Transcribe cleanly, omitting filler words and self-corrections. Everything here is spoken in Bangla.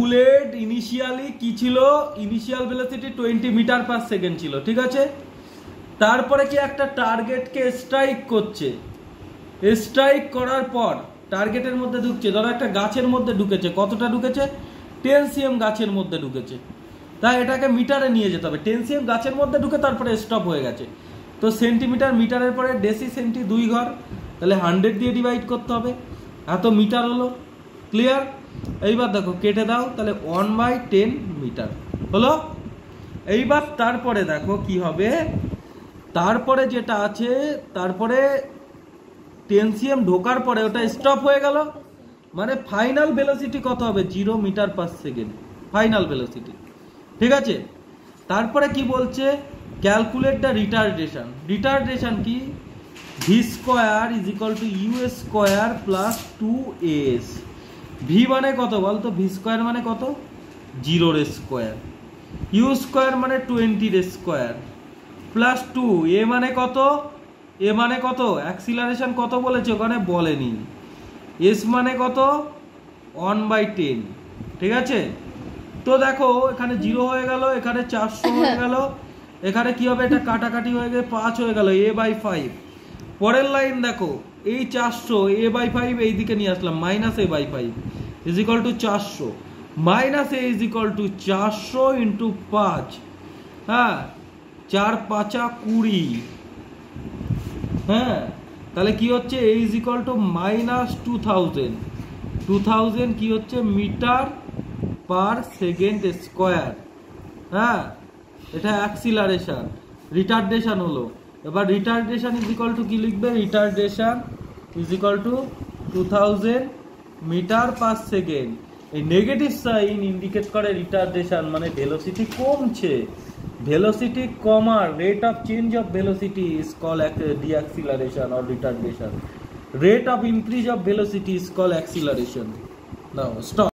বুলেট ইনিশিয়ালি কি ছিল, initial velocity 20 metre per second ছিল, ঠিক আছে। তারপরে কি একটা টার্গেটকে স্ট্রাইক করছে, স্ট্রাইক করার পর টার্গেটের মধ্যে ঢুকছে, ধরো একটা গাছের মধ্যে ঢুকেছে, কতটা ঢুকেছে, 10 cm গাছের মধ্যে ঢুকেছে, তাই এটাকে মিটারে নিয়ে যেতে হবে। 10 cm গাছের মধ্যে ঢুকে তারপরে স্টপ হয়ে গেছে, তো সেন্টিমিটার মিটারের পরে ডেসি সেন্টি 2 ঘর, তাহলে 100 দিয়ে ডিভাইড করতে হবে, এত মিটার হলো। ক্লিয়ার? এইবার দেখো কেটে দাও, তাহলে 1/10 মিটার হলো। এইবার তারপরে দেখো কি হবে, তারপরে যেটা আছে, তারপরে 10 cm ঢোকার পরে ওটা স্টপ হয়ে গেল, মানে ফাইনাল ভেলোসিটি কত হবে, 0 metre per second final velocity, ঠিক আছে। তারপরে কি বলছে, ক্যালকুলেট দ্য রিটার্ডেশন। রিটার্ডেশন কি, V square is equal to U square plus 2s। V মানে কত বলতো, ভি স্কোয়ার মানে কত, 0 স্কোয়ার, ইউ স্কোয়ার মানে 20 স্কোয়ার, প্লাস 2, এ মানে কত, এ মানে কত, অ্যাক্সিলারেশন কত বলেছে ওখানে বলেনি, এস মানে কত, 1/10, ঠিক আছে। তো দেখো এখানে 0 হয়ে গেল, এখানে 400 হয়ে গেল, এখানে কি হবে, এটা কাটাকাটি হয়ে গেলে 5 হয়ে গেল, a/5। পরের লাইন দেখো, এই 400 a/5 এই দিকে নিয়ে আসলাম, minus a/5 is equal to 400, minus a is equal to 400 into 5, হ্যাঁ 4 5 20, হ্যাঁ তাহলে কি হচ্ছে, a is equal two minus 2000 কি হচ্ছে মিটার পার সেকেন্ড স্কোয়ার, হ্যাঁ এটা অ্যাক্সিলারেশন। রিটার্ডেশন হলো, এবার রিটার্ডেশন ইজ ইকুয়াল টু কি লিখবে, retardation is equal to 2000 metre per second. এই নেগেটিভ সাইন ইন্ডিকেট করে রিটার্ডেশন, মানে ভেলোসিটি কমছে, ভেলোসিটি কমার rate of change of velocity is call deceleration or retardation, rate of increase of velocity is call acceleration. Now stop.